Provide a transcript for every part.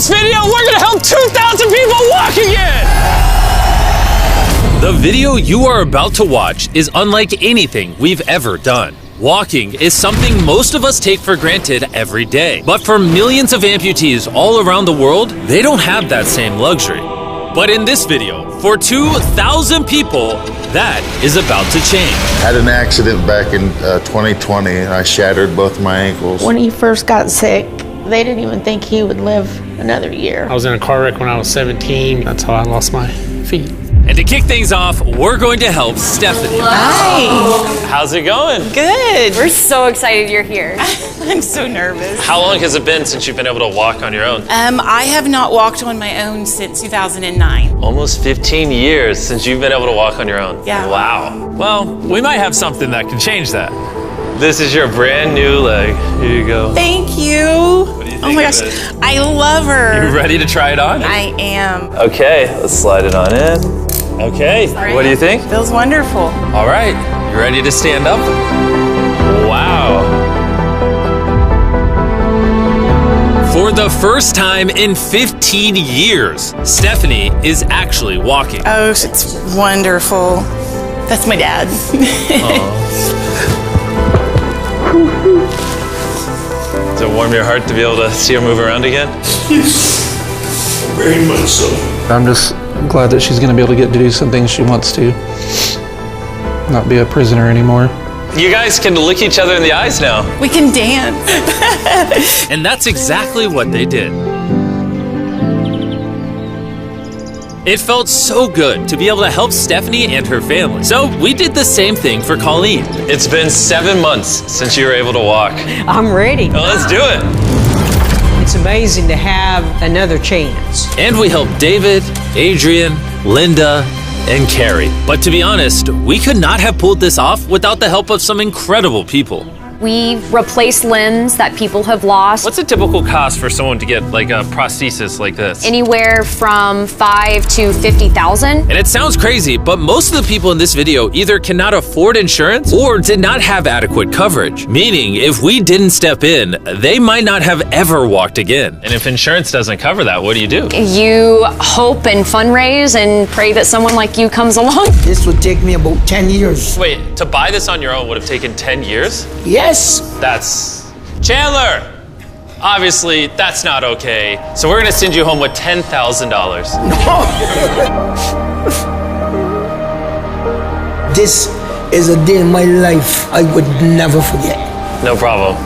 this video, we're gonna help 2,000 people walk again! The video you are about to watch is unlike anything we've ever done. Walking is something most of us take for granted every day. But for millions of amputees all around the world, they don't have that same luxury. But in this video, for 2,000 people, that is about to change. I had an accident back in 2020 and I shattered both my ankles. When he first got sick, they didn't even think he would live another year. I was in a car wreck when I was 17. That's how I lost my feet. And to kick things off, we're going to help Stephanie. Hi. How's it going? Good. We're so excited you're here. I'm so nervous. How long has it been since you've been able to walk on your own? I have not walked on my own since 2009. Almost 15 years since you've been able to walk on your own. Yeah. Wow. Well, we might have something that can change that. This is your brand new leg. Here you go. Thank you. What do you think Oh my of gosh, it? I love her. You ready to try it on? I am. Okay, let's slide it on in. Okay, what do you think? Feels wonderful. All right, you ready to stand up? Wow. For the first time in 15 years, Stephanie is actually walking. Oh, it's wonderful. That's my dad. Does it warm your heart to be able to see her move around again? Very much so. I'm just glad that she's going to be able to get to do some things she wants to. Not be a prisoner anymore. You guys can look each other in the eyes now. We can dance. And that's exactly what they did. It felt so good to be able to help Stephanie and her family. So we did the same thing for Colleen. It's been 7 months since you were able to walk. I'm ready. Well, let's do it. It's amazing to have another chance. And we helped David, Adrian, Linda, and Carrie. But to be honest, we could not have pulled this off without the help of some incredible people. We replace limbs that people have lost. What's a typical cost for someone to get like a prosthesis like this? Anywhere from $5,000 to $50,000. And it sounds crazy, but most of the people in this video either cannot afford insurance or did not have adequate coverage. Meaning, if we didn't step in, they might not have ever walked again. And if insurance doesn't cover that, what do? You hope and fundraise and pray that someone like you comes along. This would take me about 10 years. Wait, to buy this on your own would have taken 10 years? Yes. That's... Chandler! Obviously, that's not okay. So we're gonna send you home with $10,000. This is a day in my life I would never forget. No problem.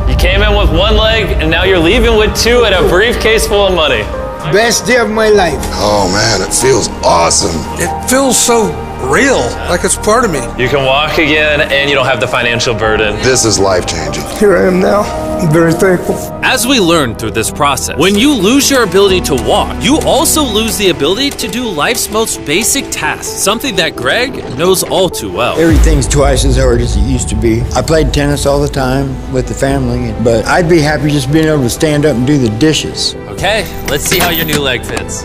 You came in with one leg, and now you're leaving with two and a briefcase full of money. Best day of my life. Oh man, it feels awesome. It feels so real, like it's part of me. You can walk again, and you don't have the financial burden. This is life-changing. Here I am now. I'm very thankful. As we learned through this process, when you lose your ability to walk, you also lose the ability to do life's most basic tasks, something that Greg knows all too well. Everything's twice as hard as it used to be. I played tennis all the time with the family, but I'd be happy just being able to stand up and do the dishes. Okay, let's see how your new leg fits.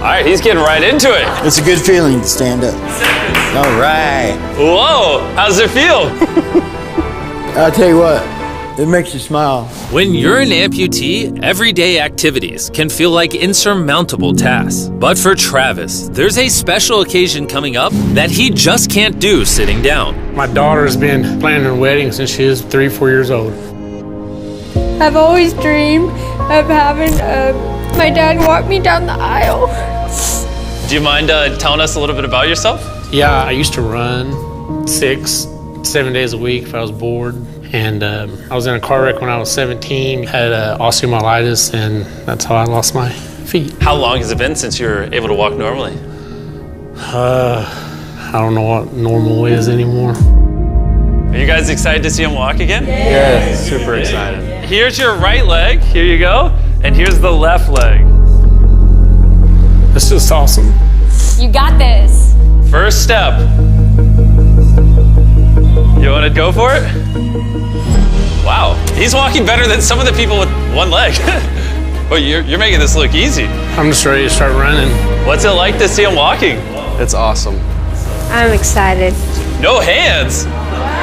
All right, he's getting right into it. It's a good feeling to stand up. All right. Whoa, how's it feel? I'll tell you what, it makes you smile. When you're an amputee, everyday activities can feel like insurmountable tasks. But for Travis, there's a special occasion coming up that he just can't do sitting down. My daughter's been planning her wedding since she was 3 or 4 years old. I've always dreamed of having my dad walk me down the aisle. Do you mind telling us a little bit about yourself? Yeah, I used to run 6, 7 days a week if I was bored. And I was in a car wreck when I was 17, had osteomyelitis, and that's how I lost my feet. How long has it been since you were able to walk normally? I don't know what normal is anymore. Are you guys excited to see him walk again? Yeah, super excited. Here's your right leg, here you go, and here's the left leg. It's just awesome. You got this. First step. You want to go for it? Wow, he's walking better than some of the people with one leg. Well, you're making this look easy. I'm just ready to start running. What's it like to see him walking? It's awesome. I'm excited. No hands.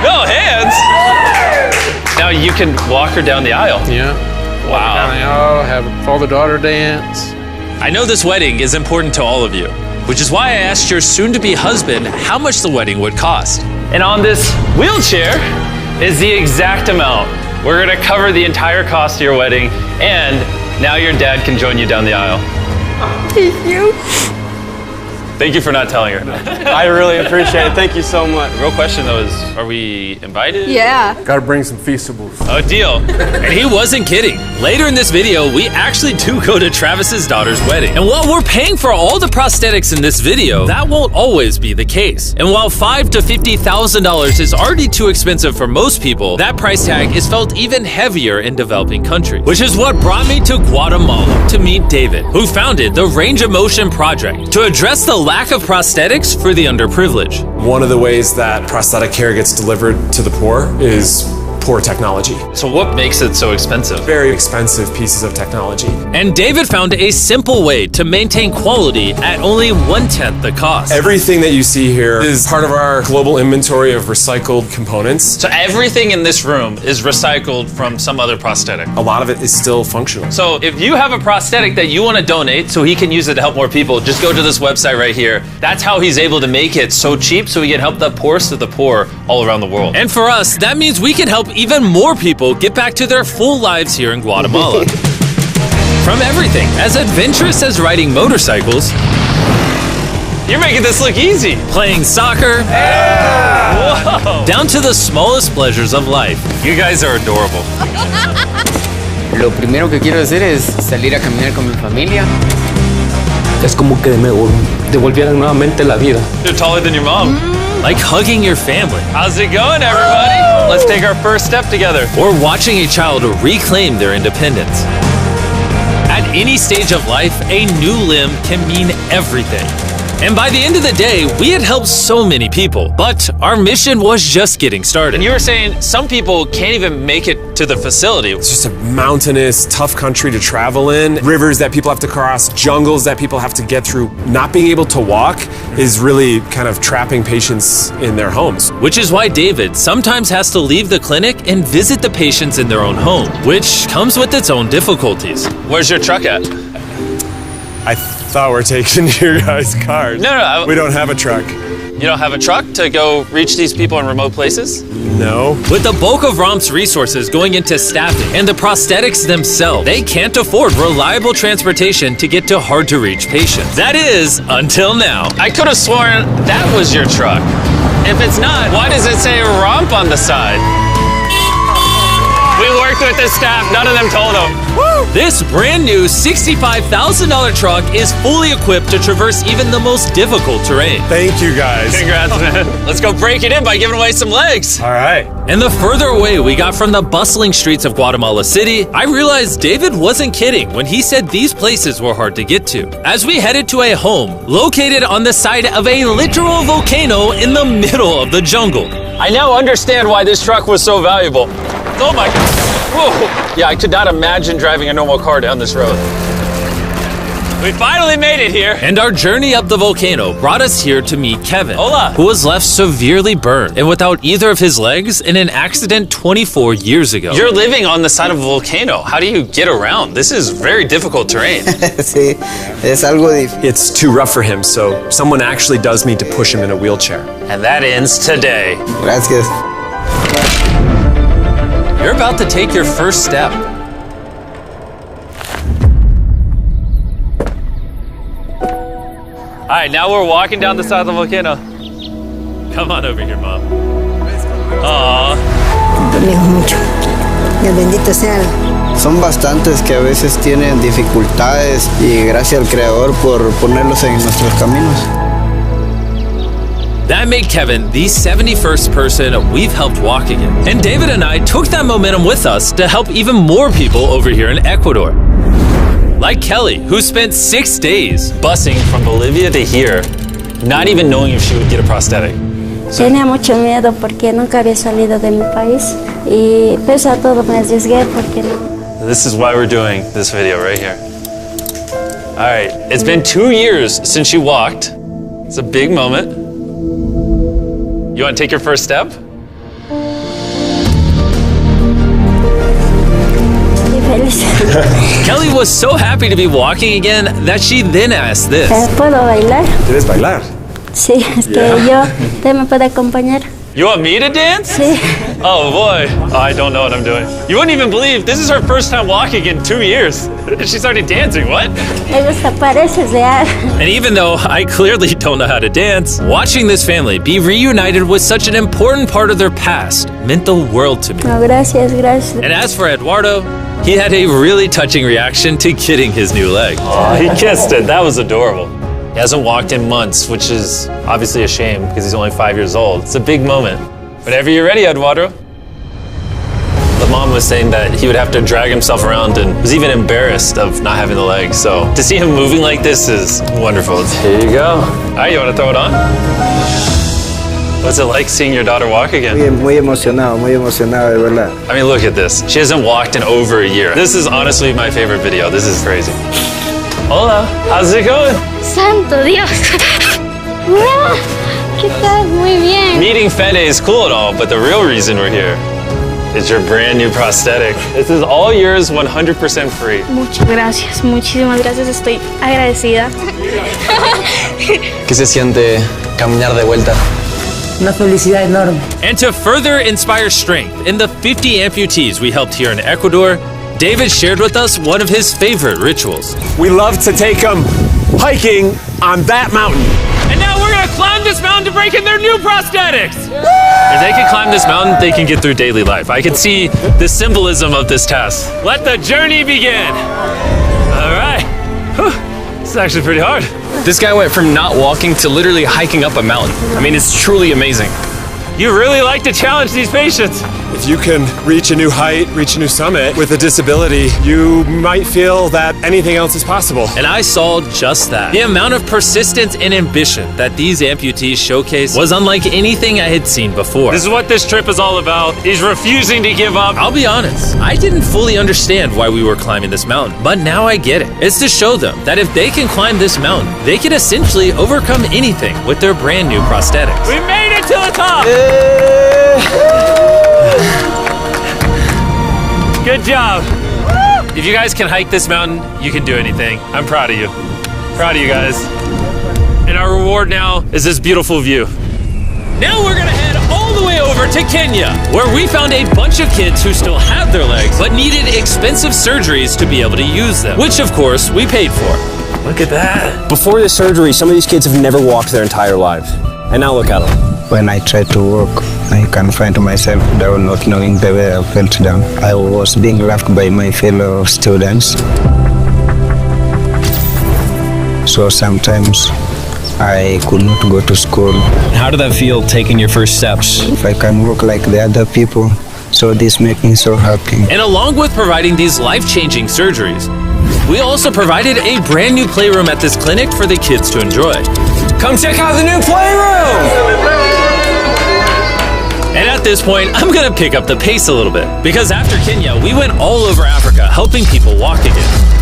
No hands. Now you can walk her down the aisle. Yeah. Wow. Have a father-daughter dance. I know this wedding is important to all of you, which is why I asked your soon-to-be husband how much the wedding would cost. And on this wheelchair is the exact amount. We're gonna cover the entire cost of your wedding, and now your dad can join you down the aisle. Thank you. Thank you for not telling her. I really appreciate it. Thank you so much. The real question though is, are we invited? Yeah. Gotta bring some feastables. Oh, deal. And he wasn't kidding. Later in this video, we actually do go to Travis's daughter's wedding. And while we're paying for all the prosthetics in this video, that won't always be the case. And while $5,000 to $50,000 is already too expensive for most people, that price tag is felt even heavier in developing countries. Which is what brought me to Guatemala to meet David, who founded the Range of Motion Project to address the lack of prosthetics for the underprivileged. One of the ways that prosthetic care gets delivered to the poor is poor technology. So what makes it so expensive? Very expensive pieces of technology. And David found a simple way to maintain quality at only 1/10 the cost. Everything that you see here is part of our global inventory of recycled components. So everything in this room is recycled from some other prosthetic. A lot of it is still functional. So if you have a prosthetic that you want to donate so he can use it to help more people, just go to this website right here. That's how he's able to make it so cheap so he can help the poorest of the poor all around the world. And for us, that means we can help even more people get back to their full lives here in Guatemala. From everything as adventurous as riding motorcycles, You're making this look easy. playing soccer, Whoa. down to the smallest pleasures of life. You guys are adorable. Lo primero que quiero hacer es salir a caminar con mi familia. Es como que me devolvieran nuevamente la vida. You're taller than your mom. Like hugging your family. How's it going, everybody? Let's take our first step together. Or watching a child reclaim their independence. At any stage of life, a new limb can mean everything. And by the end of the day, we had helped so many people, but our mission was just getting started. And you were saying some people can't even make it to the facility. It's just a mountainous, tough country to travel in. Rivers that people have to cross, jungles that people have to get through. Not being able to walk is really kind of trapping patients in their homes. Which is why David sometimes has to leave the clinic and visit the patients in their own home, which comes with its own difficulties. Where's your truck at? I thought we're taking your guys' cars. No. We don't have a truck. You don't have a truck to go reach these people in remote places? No. With the bulk of ROM's resources going into staffing and the prosthetics themselves, they can't afford reliable transportation to get to hard-to-reach patients. That is, until now. I could have sworn that was your truck. If it's not, why does it say ROMP on the side? We worked with the staff, none of them told them. This brand new $65,000 truck is fully equipped to traverse even the most difficult terrain. Thank you, guys. Congrats, man. Let's go break it in by giving away some legs. All right. And the further away we got from the bustling streets of Guatemala City, I realized David wasn't kidding when he said these places were hard to get to. As we headed to a home located on the side of a literal volcano in the middle of the jungle. I now understand why this truck was so valuable. Oh my God. Whoa. Yeah, I could not imagine driving a normal car down this road. We finally made it here. And our journey up the volcano brought us here to meet Kevin, Hola. who was left severely burned and without either of his legs in an accident 24 years ago. You're living on the side of a volcano. How do you get around? This is very difficult terrain. Sí, es algo difícil. It's too rough for him, so someone actually does need to push him in a wheelchair. And that ends today. Gracias. You're about to take your first step. All right, now we're walking down the side of the volcano. Come on over here, Mom. Aww. mucho. Bendito sea. Son bastantes que a veces tienen dificultades y gracias al Creador por ponerlos en nuestros caminos. That made Kevin the 71st person we've helped walk again. And David and I took that momentum with us to help even more people over here in Ecuador. Like Kelly, who spent 6 days busing from Bolivia to here, not even knowing if she would get a prosthetic. Tenía mucho miedo porque nunca había salido de mi país y pese a todo me arriesgué porque no. This is why we're doing this video right here. All right, it's been 2 years since she walked. It's a big moment. You want to take your first step? feliz. Kelly was so happy to be walking again that she then asked this. ¿Puedo bailar? ¿Quieres bailar? Sí, ¿usted me puede acompañar? You want me to dance? Sí. Oh boy, I don't know what I'm doing. You wouldn't even believe this is her first time walking in 2 years. She started dancing, what? Me gusta, parece real. And even though I clearly don't know how to dance, watching this family be reunited with such an important part of their past meant the world to me. No, gracias, gracias. And as for Eduardo, he had a really touching reaction to getting his new leg. Oh, he kissed it. That was adorable. He hasn't walked in months, which is obviously a shame because he's only 5 years old. It's a big moment. Whenever you're ready, Eduardo. The mom was saying that he would have to drag himself around and was even embarrassed of not having the leg. So to see him moving like this is wonderful. Here you go. All right, you want to throw it on? What's it like seeing your daughter walk again? Muy emocionado, de verdad. I mean, look at this. She hasn't walked in over a year. This is honestly my favorite video. This is crazy. Hola, how's it going? Santo Dios. ¿Qué tal? Muy bien. Meeting Fede is cool and all, but the real reason we're here is your brand new prosthetic. This is all yours, 100% free. Muchas gracias, muchísimas gracias. Estoy agradecida. ¿Qué se siente caminar de vuelta? Una felicidad enorme. And to further inspire strength in the 50 amputees we helped here in Ecuador, David shared with us one of his favorite rituals. We love to take them hiking on that mountain. And now we're gonna climb this mountain to break in their new prosthetics. If they can climb this mountain, they can get through daily life. I can see the symbolism of this task. Let the journey begin. All right. Whew. This is actually pretty hard. This guy went from not walking to literally hiking up a mountain. I mean, it's truly amazing. You really like to challenge these patients. If you can reach a new height, reach a new summit with a disability, you might feel that anything else is possible. And I saw just that. The amount of persistence and ambition that these amputees showcase was unlike anything I had seen before. This is what this trip is all about, is refusing to give up. I'll be honest, I didn't fully understand why we were climbing this mountain, but now I get it. It's to show them that if they can climb this mountain, they can essentially overcome anything with their brand new prosthetics. We made it to the top! Good job. If you guys can hike this mountain, you can do anything. I'm proud of you. Proud of you guys. And our reward now is this beautiful view. Now we're gonna head all the way over to Kenya, where we found a bunch of kids who still have their legs, but needed expensive surgeries to be able to use them, which of course we paid for. Look at that. Before the surgery, some of these kids have never walked their entire lives. And now look at them. When I try to walk, I can find myself down, not knowing the way I felt down. I was being laughed by my fellow students. So sometimes I could not go to school. How did that feel, taking your first steps? If I can walk like the other people, so this makes me so happy. And along with providing these life-changing surgeries, we also provided a brand new playroom at this clinic for the kids to enjoy. Come check out the new playroom! And at this point, I'm gonna pick up the pace a little bit, because after Kenya, we went all over Africa helping people walk again.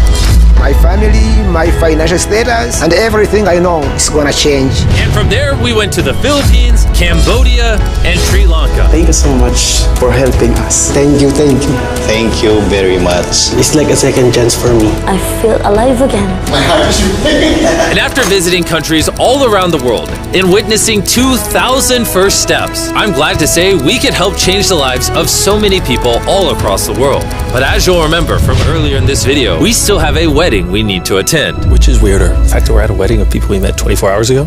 My family, my financial status, and everything I know is gonna change. And from there, we went to the Philippines, Cambodia, and Sri Lanka. Thank you so much for helping us. Thank you, thank you. Thank you very much. It's like a second chance for me. I feel alive again. And after visiting countries all around the world and witnessing 2,000 first steps, I'm glad to say we could help change the lives of so many people all across the world. But as you'll remember from earlier in this video, we still have a wedding we need to attend. Which is weirder, the fact that we're at a wedding of people we met 24 hours ago,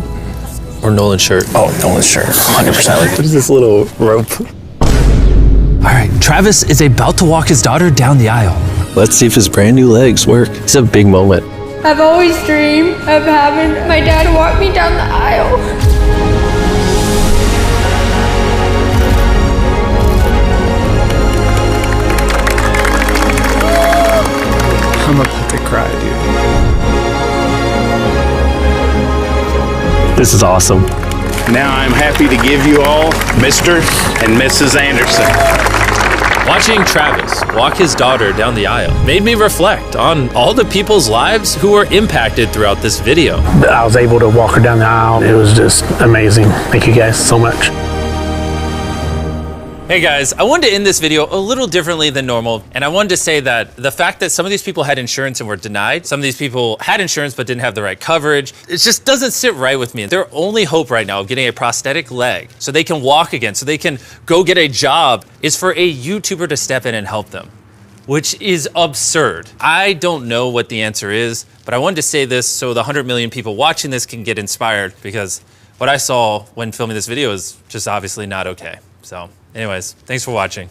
or Nolan's shirt? Oh, Nolan's shirt, 100%. What is this little rope? All right, Travis is about to walk his daughter down the aisle. Let's see if his brand new legs work. It's a big moment. I've always dreamed of having my dad walk me down the aisle. I'm about to cry, dude. This is awesome. Now I'm happy to give you all Mr. and Mrs. Anderson. Watching Travis walk his daughter down the aisle made me reflect on all the people's lives who were impacted throughout this video. I was able to walk her down the aisle. It was just amazing. Thank you guys so much. Hey guys, I wanted to end this video a little differently than normal, and I wanted to say that the fact that some of these people had insurance and were denied, some of these people had insurance but didn't have the right coverage, it just doesn't sit right with me. Their only hope right now of getting a prosthetic leg so they can walk again, so they can go get a job, is for a YouTuber to step in and help them, which is absurd. I don't know what the answer is, but I wanted to say this so the 100 million people watching this can get inspired, because what I saw when filming this video is just obviously not okay. So anyways, thanks for watching.